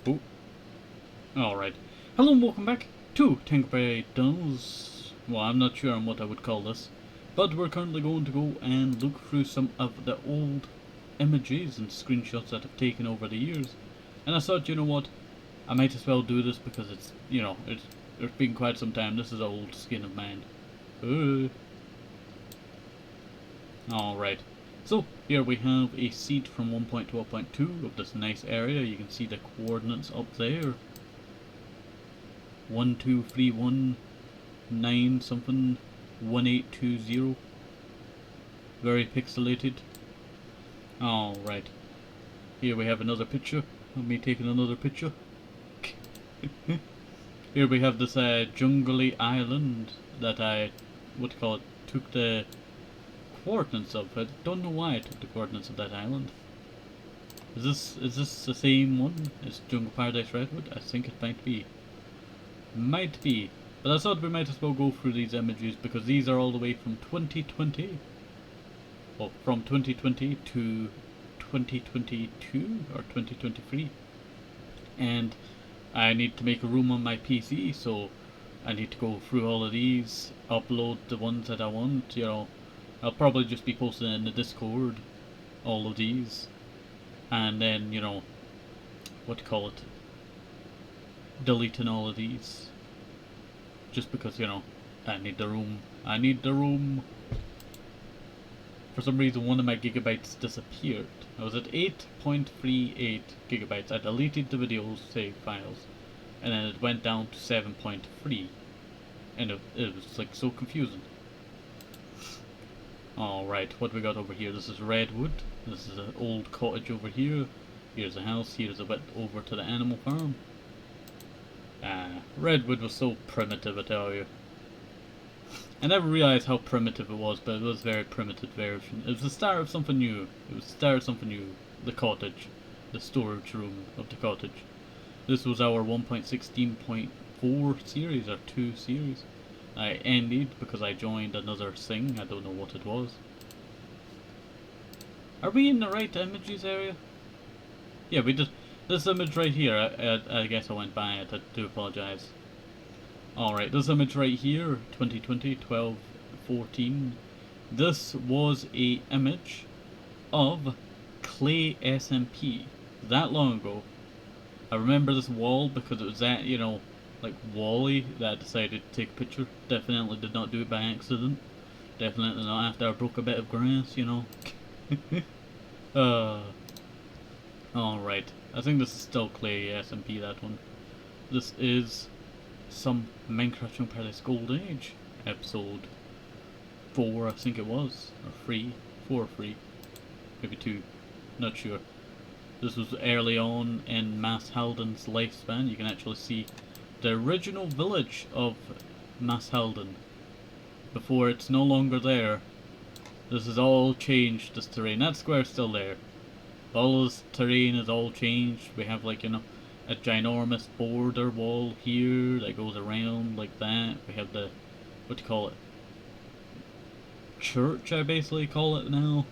Oh, alright. Hello and welcome back to Tenkoberry Does. Well, I'm not sure on what I would call this, but we're currently going to go and look through some of the old images and screenshots that I've taken over the years. And I thought, you know what, I might as well do this because it's, it's been quite some time. This is an old skin of mine. Alright. So, here we have a seed from 1.12.2 of this nice area. You can see the coordinates up there. 12319 something 1820. Very pixelated. Alright. Here we have another picture of me taking another picture. Here we have this jungly island that I, took the coordinates of. I don't know why I took the coordinates of that island. Is this the same one as Jungle Paradise Redwood? I think it might be. Might be. But I thought we might as well go through these images because these are all the way from 2020. Well, from 2020 to 2022 or 2023. And I need to make a room on my PC, so I need to go through all of these, upload the ones that I want, I'll probably just be posting in the Discord, all of these, and then, deleting all of these, just because, I need the room. For some reason one of my gigabytes disappeared. I was at 8.38 gigabytes. I deleted the videos save files, and then it went down to 7.3, and it was like so confusing. Alright, what we got over here? This is Redwood. This is an old cottage over here. Here's a house. Here's a bit over to the animal farm. Redwood was so primitive, I tell you. I never realized how primitive it was, but it was a very primitive version. It was the start of something new. The cottage. The storage room of the cottage. This was our 1.16.4 series, or 2 series. I ended because I joined another thing. I don't know what it was. Are we in the right images area? Yeah, we did. This image right here, I guess I went by it. I do apologize. Alright, this image right here, 2020, 12, 14. This was a image of Clay SMP. That long ago. I remember this wall because it was that, like Wally that I decided to take a picture. Definitely did not do it by accident. Definitely not after I broke a bit of grass, Alright. I think this is still Clay SMP, that one. This is some Minecraft Jungle Paradise Gold Age. Episode 4, I think it was. Or 3. 4 or 3. Maybe 2. Not sure. This was early on in Mass Halden's lifespan. You can actually see the original village of Mass Halden before it's no longer there. This is all changed, this terrain. That square's still there. All this terrain is all changed. We have like, a ginormous border wall here that goes around like that. We have the, church, I basically call it now.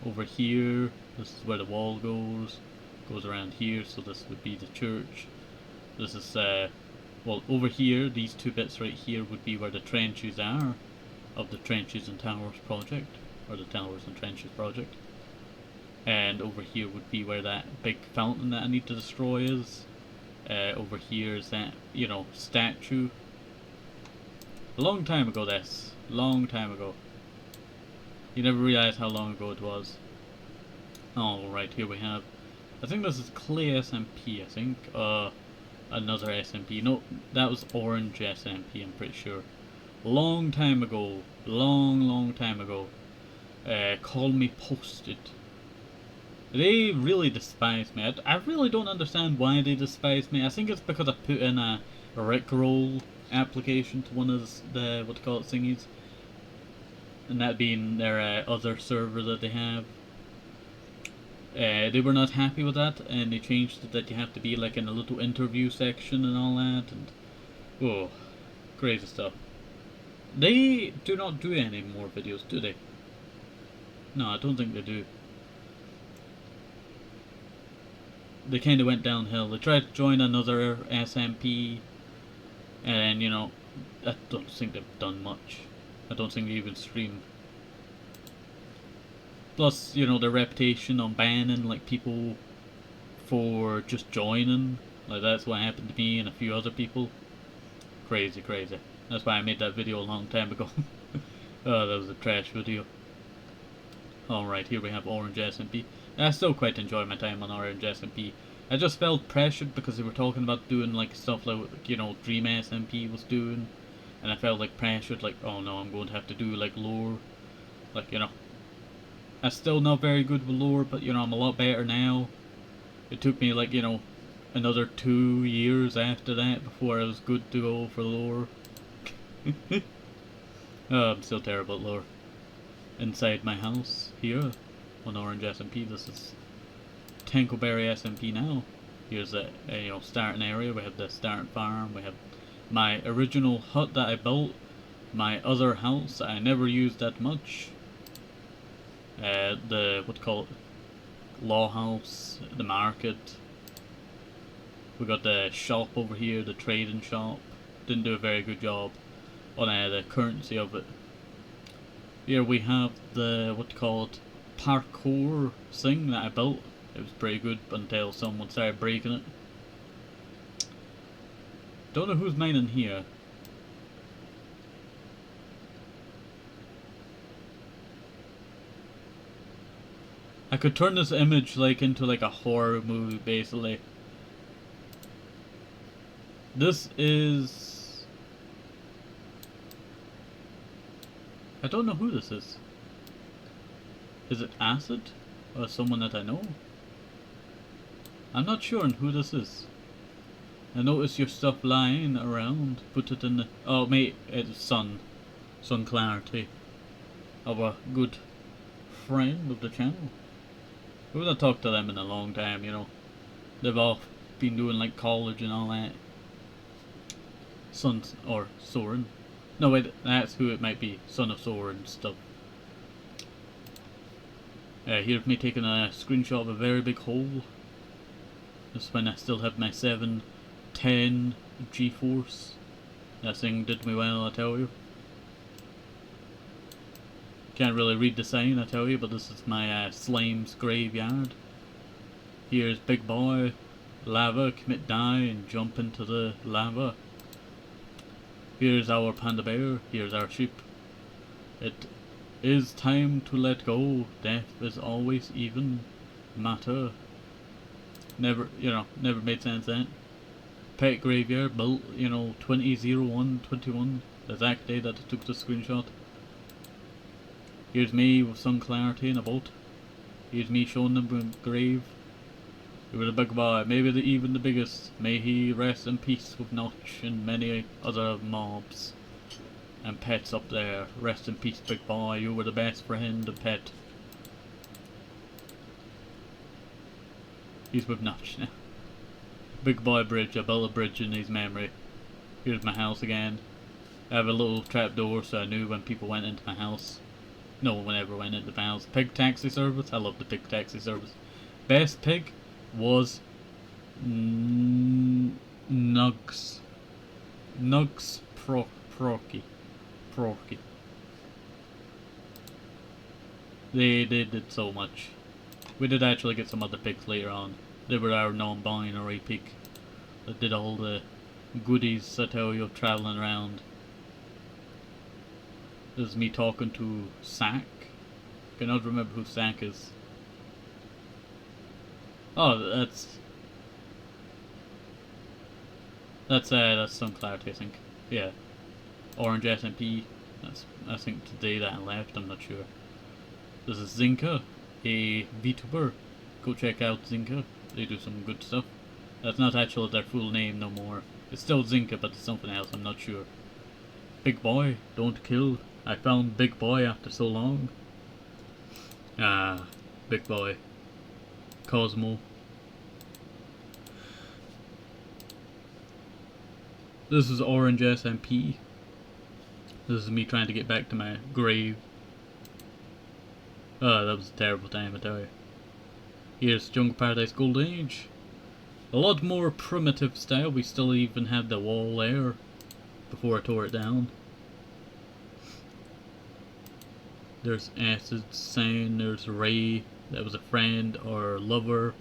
Over here, this is where the wall goes around here, so this would be the church. This is, well, over here, these two bits right here would be where the trenches are, of the Trenches and Towers project, or the Towers and Trenches project. And over here would be where that big fountain that I need to destroy is. Over here is that, statue. A long time ago, this. Long time ago. You never realize how long ago it was. Alright, here we have, I think this is Clay SMP, I think. Another SMP. No, that was Orange SMP, I'm pretty sure. Long time ago. Long time ago. Call me posted. They really despise me. I really don't understand why they despise me. I think it's because I put in a Rickroll application to one of the, thingies. And that being their other server that they have. They were not happy with that, and they changed it that you have to be like in a little interview section and all that, and crazy stuff. They do not do any more videos, do they? No, I don't think they do. they kind of went downhill. They tried to join another SMP, and you know, I don't think they've done much. I don't think they even stream. Plus, you know, their reputation on banning like people for just joining, like that's what happened to me and a few other people. Crazy, crazy. That's why I made that video a long time ago. Oh, that was a trash video. Alright, here we have Orange SMP. I still quite enjoy my time on Orange SMP. I just felt pressured because they were talking about doing like stuff like, you know, Dream SMP was doing. And I felt like pressured, like, oh no, I'm going to have to do like lore. Like, you know, I'm still not very good with lore, but you know, I'm a lot better now. It took me like, you know, another 2 years after that before I was good to go for lore. Oh, I'm still terrible at lore. Inside my house, here, on Orange SMP, this is Tenkoberry SMP now. Here's a you know, starting area, we have the starting farm, we have my original hut that I built, my other house that I never used that much, the, what do you call it, law house, the market. We got the shop over here, the trading shop. Didn't do a very good job on the currency of it. Here we have the, what do you call it, parkour thing that I built. It was pretty good until someone started breaking it. Don't know who's mining here. I could turn this image like into like a horror movie basically. This is... I don't know who this is. Is it Acid? Or someone that I know? I'm not sure on who this is. I notice your stuff lying around. Put it in the... Oh mate, it's Sun. Sun Clarity. Our good friend of the channel. We haven't talked to them in a long time, you know. They've all been doing like college and all that. Sun or Soren. No wait, that's who it might be. Son of Soren stuff. Here's me taking a screenshot of a very big hole. This is when I still have my 710 G-Force. That thing did me well, I tell you. Can't really read the sign, I tell you, but this is my Slime's graveyard. Here's Big Boy. Lava, commit die and jump into the lava. Here's our panda bear, here's our sheep. It is time to let go, death is always even matter. Never, you know, never made sense then. Pet graveyard built, you know, 20/01/21, the exact day that I took the screenshot. Here's me with some clarity in a boat. Here's me showing them the grave. He was a big boy, maybe even the biggest. May he rest in peace with Notch and many other mobs. And pets up there. Rest in peace, big boy. You were the best friend and pet. He's with Notch now. Big boy bridge. I built a bridge in his memory. Here's my house again. I have a little trapdoor so I knew when people went into my house. No one ever went into my house. Pig taxi service. I love the pig taxi service. Best pig was Nugs Procky. They did so much. We did actually get some other pigs later on. They were our non-binary pig that did all the goodies I tell you of travelling around. This is me talking to Sack. Cannot remember who Sack is. Oh, that's some clarity, I think. Yeah. Orange SMP. That's, I think, today that I left, I'm not sure. This is Zinka, a VTuber. Go check out Zinka. They do some good stuff. That's not actually their full name no more. It's still Zinka, but it's something else, I'm not sure. Big Boy, don't kill. I found Big Boy after so long. Ah, Big Boy. Cosmo. This is Orange SMP. This is me trying to get back to my grave. Oh, that was a terrible time, I tell you. Here's Jungle Paradise Golden Age. A lot more primitive style. We still even had the wall there before I tore it down. There's Acid saying there's Ray that was a friend or lover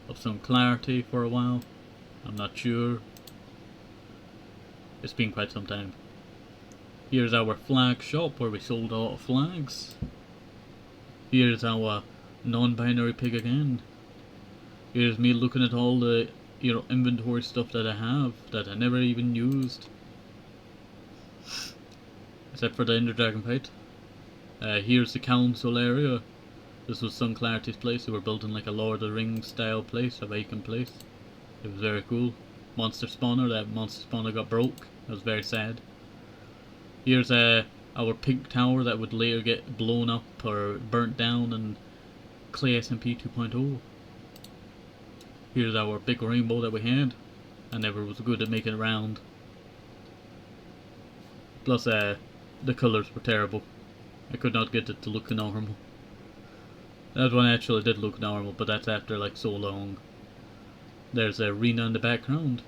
of some Clarity for a while. I'm not sure. It's been quite some time. Here's our flag shop where we sold a lot of flags. Here's our non-binary pig again. Here's me looking at all the, inventory stuff that I have that I never even used. Except for the Ender Dragon fight. Here's the council area. This was Sun Clarity's place. They were building like a Lord of the Rings style place, a vacant place. It was very cool. Monster spawner, that monster spawner got broke. That was very sad. Here's our pink tower that would later get blown up or burnt down in Clay SMP 2.0. Here's our big rainbow that we had. I never was good at making it round. Plus the colours were terrible. I could not get it to look normal. That one actually did look normal, but that's after like so long. There's a arena in the background.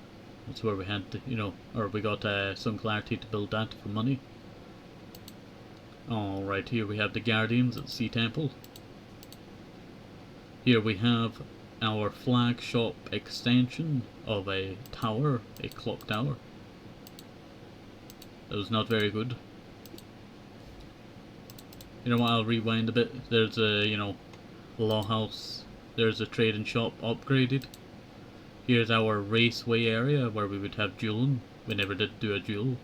That's where we had to, or we got Sun Clarity to build that for money. Alright, here we have the Guardians at the Sea Temple. Here we have our flag shop extension of a tower, a clock tower. That was not very good. You know what, I'll rewind a bit. There's a, law house. There's a trading shop upgraded. Here's our raceway area where we would have dueling. We never did do a duel.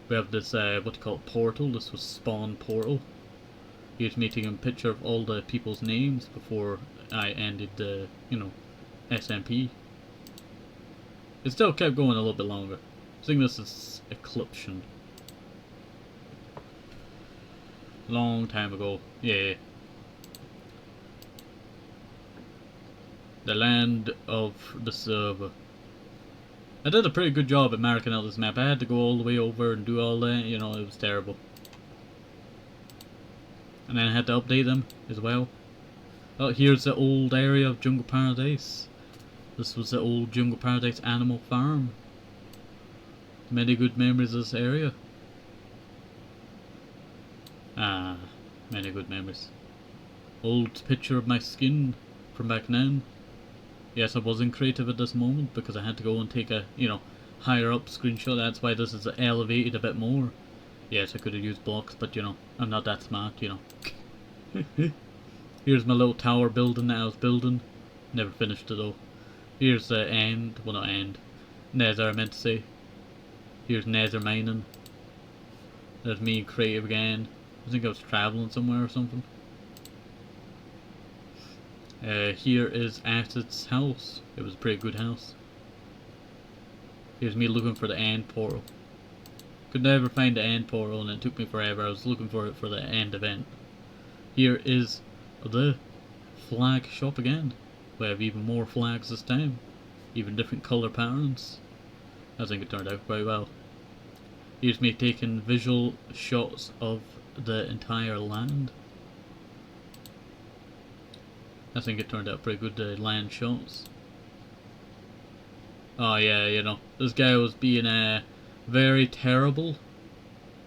We have this, what do you call it, portal. This was Spawn Portal. Here's me taking a picture of all the people's names before I ended the, SMP. It still kept going a little bit longer. I think this is Eclipsion. Long time ago. Yeah. The land of the server. I did a pretty good job at marking out this map. I had to go all the way over and do all that, it was terrible. And then I had to update them as well. Oh, here's the old area of Jungle Paradise. This was the old Jungle Paradise Animal Farm. Many good memories of this area. Many good memories. Old picture of my skin from back then. Yes, I wasn't creative at this moment because I had to go and take a, higher up screenshot. That's why this is elevated a bit more. Yes, I could have used blocks, but I'm not that smart, Here's my little tower building that I was building. Never finished it though. Here's the end. Well, not end. Nether, I meant to say. Here's Nether mining. There's me creative again. I think I was traveling somewhere or something. Here is Acid's house. It was a pretty good house. Here's me looking for the end portal. Could never find the end portal and it took me forever. I was looking for it for the end event. Here is the flag shop again. We have even more flags this time. Even different colour patterns. I think it turned out quite well. Here's me taking visual shots of the entire land. I think it turned out pretty good, land shots. Oh yeah, this guy was being very terrible.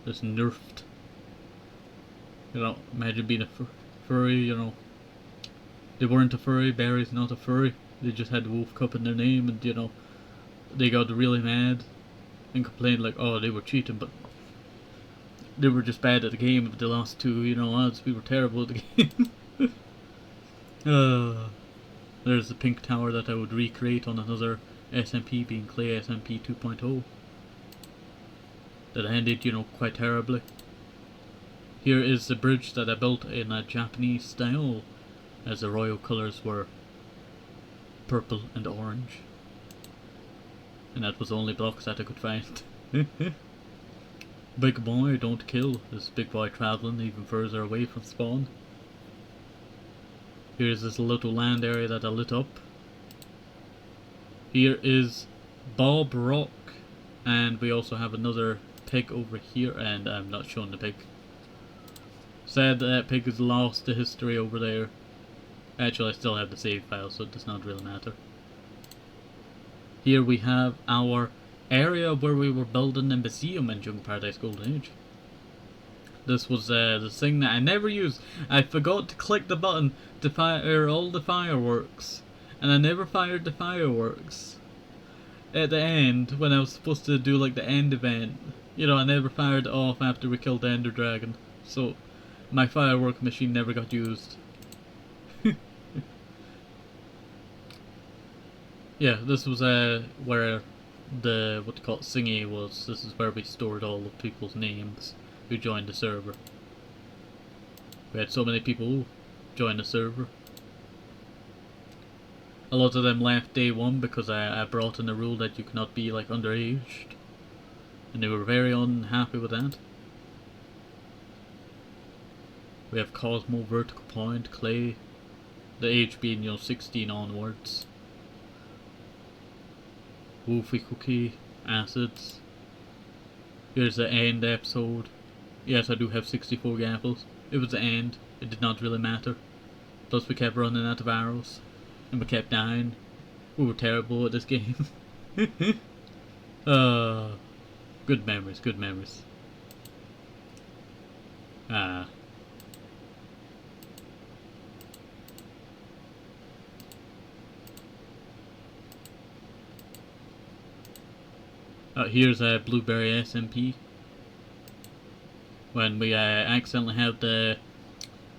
Just nerfed. Imagine being a furry, They weren't a furry, Barry's not a furry. They just had Wolf Cup in their name and, they got really mad and complained like, oh, they were cheating, but they were just bad at the game, but they lost to, us. We were terrible at the game. There's the pink tower that I would recreate on another SMP, being Clay SMP 2.0. That ended, quite terribly. Here is the bridge that I built in a Japanese style, as the royal colours were purple and orange. And that was the only blocks that I could find. Big boy, don't kill. This big boy travelling even further away from spawn. Here's this little land area that I lit up. Here is Bob Rock, and we also have another pig over here, and I'm not showing the pig. Sad that pig is lost to history over there. Actually, I still have the save file, so it does not really matter. Here we have our area where we were building a museum in Young Paradise Golden Age. This was the thing that I never used. I forgot to click the button to fire all the fireworks, and I never fired the fireworks. At the end, when I was supposed to do like the end event, you know, I never fired it off after we killed the Ender Dragon. So, my firework machine never got used. Yeah, this was where the, what you call it, thingy was. This is where we stored all of people's names who joined the server. We had so many people join the server. A lot of them left day one because I brought in a rule that you cannot be like underaged, and they were very unhappy with that. We have Cosmo, Vertical Point, Clay, the age being 16 onwards. Wolfie Cookie, Acids. Here's the end episode. Yes, I do have 64 gapples. It was the end. It did not really matter. Plus we kept running out of arrows. And we kept dying. We were terrible at this game. Good memories, good memories. Here's a Blueberry SMP. When we accidentally had the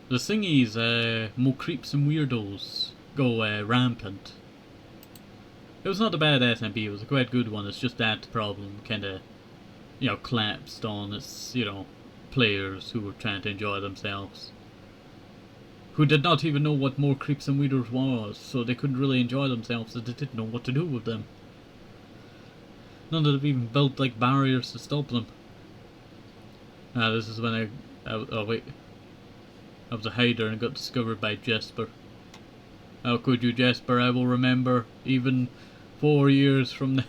thingies, more creeps and weirdos go rampant. It was not a bad SMP, it was a quite good one. It's just that problem kinda, collapsed on its, players who were trying to enjoy themselves. Who did not even know what more creeps and weirdos was, so they couldn't really enjoy themselves, as they didn't know what to do with them. None of them even built like barriers to stop them. This is when oh wait. I was a hider and got discovered by Jesper. How could you, Jesper? I will remember, even 4 years from now.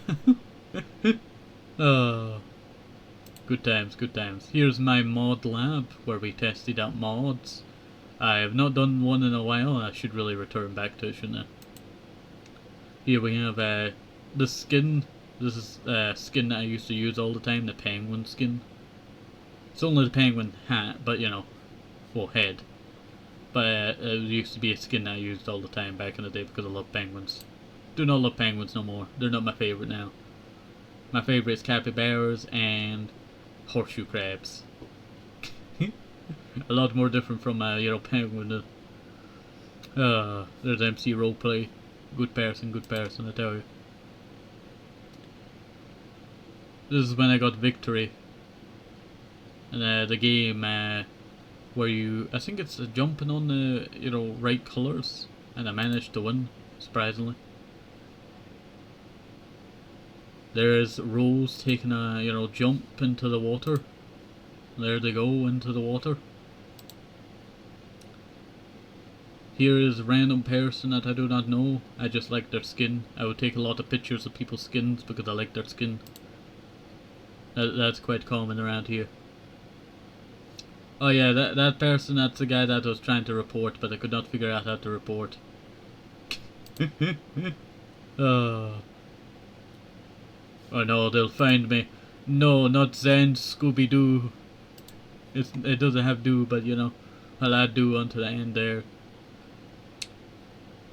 Oh. Good times, good times. Here's my mod lab, where we tested out mods. I have not done one in a while, I should really return back to it, shouldn't I? Here we have the skin. This is skin that I used to use all the time, the penguin skin. It's only the penguin hat, but well, head. But it used to be a skin I used all the time back in the day because I love penguins. Do not love penguins no more. They're not my favourite now. My favourite is capybaras and horseshoe crabs. A lot more different from penguin. There's MC Roleplay. Good person, I tell you. This is when I got victory. And the game where you, I think it's jumping on the right colours, and I managed to win, surprisingly. There's Rose taking a jump into the water. There they go into the water. Here is a random person that I do not know. I just like their skin. I would take a lot of pictures of people's skins because I like their skin. That's quite common around here. Oh yeah, that person, that's the guy that I was trying to report, but I could not figure out how to report. Oh no, they'll find me. No, not Zen Scooby-Doo. It doesn't have do, but I'll add do onto the end there.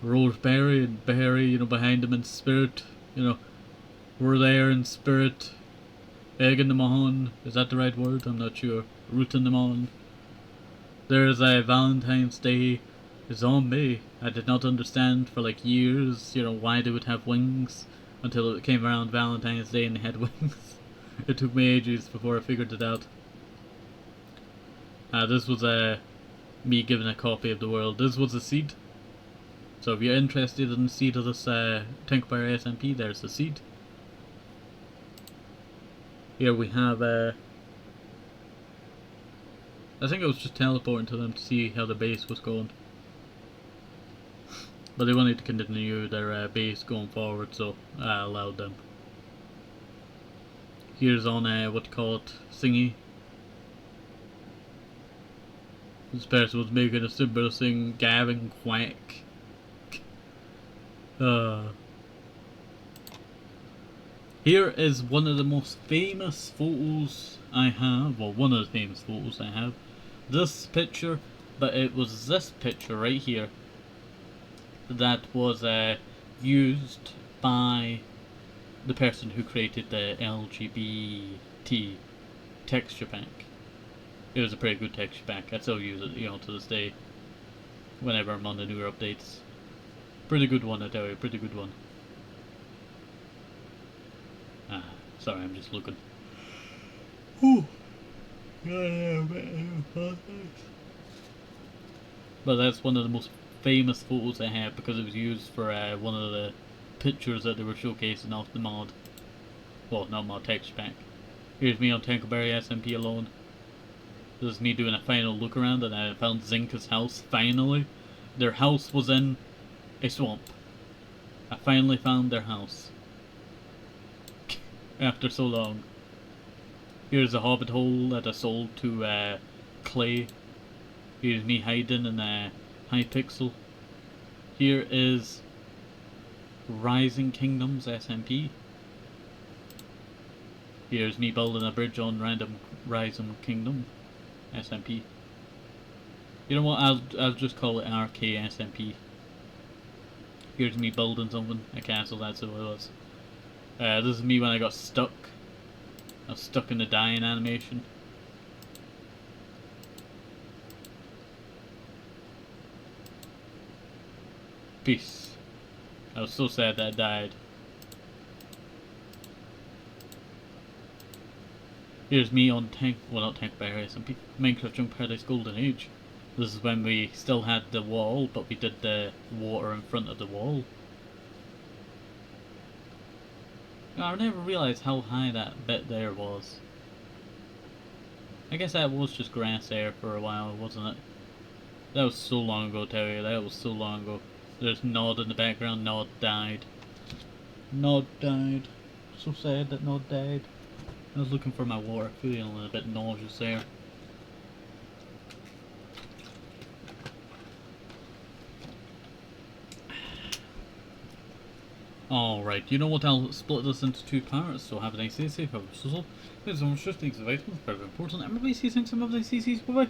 Roseberry and Berry, behind them in spirit. We're there in spirit. Egging them on. Is that the right word? I'm not sure. Rooting them on. There's a Valentine's Day zombie. I did not understand for like years, why they would have wings until it came around Valentine's Day and they had wings. It took me ages before I figured it out. This was me giving a copy of the world. This was a seed. So if you're interested in the seed of this Tenkoberry SMP, there's the seed. Here we have I think I was just teleporting to them to see how the base was going. But they wanted to continue their base going forward, so I allowed them. Here's on what you call it, thingy. This person was making a simple thing, Gavin Quack. Here is one of the most famous photos I have, well, one of the famous photos I have. This picture, but it was this picture right here that was used by the person who created the LGBT texture pack. It was a pretty good texture pack. I still use it, to this day. Whenever I'm on the newer updates. Pretty good one, I tell you, pretty good one. Sorry, I'm just looking. Whew. But that's one of the most famous photos I have because it was used for one of the pictures that they were showcasing off the mod. Well, not mod, texture pack. Here's me on Tenkoberry SMP alone. This is me doing a final look around, and I found Zinka's house, finally. Their house was in a swamp. I finally found their house. After so long. Here's a hobbit hole that I sold to Clay. Here's me hiding in Hypixel. Here is Rising Kingdoms SMP. Here's me building a bridge on random Rising Kingdom SMP. You know what? I'll just call it RK SMP. Here's me building something, a castle. That's what it was. This is me when I got stuck. I was stuck in the dying animation. Peace. I was so sad that I died. Here's me on not Tenkoberry, SMP, Minecraft Junk Paradise Golden Age. This is when we still had the wall, but we did the water in front of the wall. I never realised how high that bit there was. I guess that was just grass there for a while, wasn't it? That was so long ago, tell you. That was so long ago. There's Nod in the background. Nod died. Nod died. So sad that Nod died. I was looking for my water, feeling a bit nauseous there. Alright, you know what, I'll split this into 2 parts, so have a nice day, safe, have a social. There's so much things of items, very important. Everybody sees things, some of these CCs, bye bye.